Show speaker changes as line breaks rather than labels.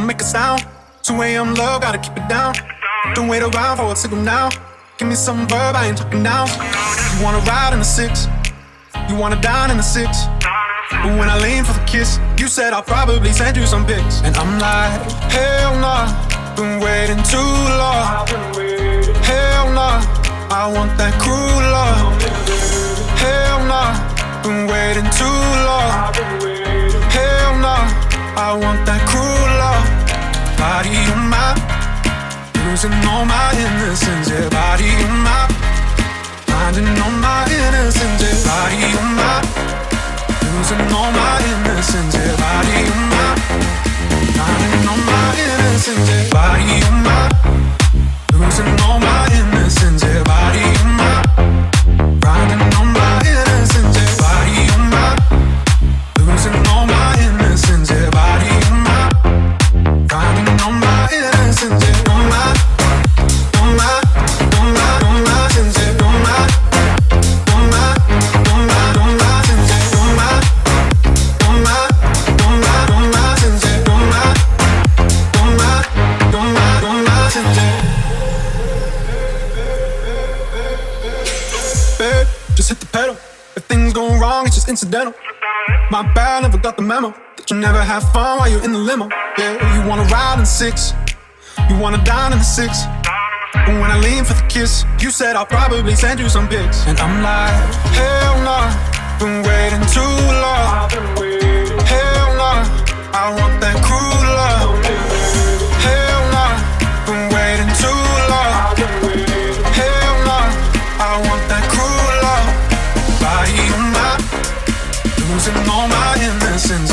don't make a sound. 2 a.m. love, gotta keep it down. Don't wait around for a signal now. Give me some verb, I ain't talking now. You wanna ride in the 6, you wanna dine in the 6. But when I lean for the kiss, you said I'll probably send you some pics. And I'm like, hell nah, been waiting too long. Hell nah, I want that cruel love. Hell nah, been waiting too long. Hell nah, I want that cruel love. Body on my, losing all my innocence. Yeah, body on my, finding all my innocence. Yeah, body on my, losing all my innocence. Yeah, body on my, finding all my innocence. Yeah, body on my, losing all my innocence. Yeah, body on my, finding all my innocence. Yeah, body on my, losing all my innocence. Yeah, body on my, finding all my innocence. Yeah, on my, on my, on my, on my sins. Yeah, on my, on my, on my, on my sins. Yeah, on my, on my, on my, on my sins. Yeah, on my, on my, on my, on my sins. Yeah. Babe, just hit the pedal. If things go wrong, it's just incidental. My bad, never got the memo that you never have fun while you're in the limo. Yeah, you wanna ride in 6, you wanna dine in the 6. But when I lean for the kiss, you said I'll probably send you some pics. And I'm like, hell nah, been waiting too long. Hell nah, I want that cruel love. Hell nah, been waiting too long. Hell nah, I want that cruel love. Body on my, losing all my innocence.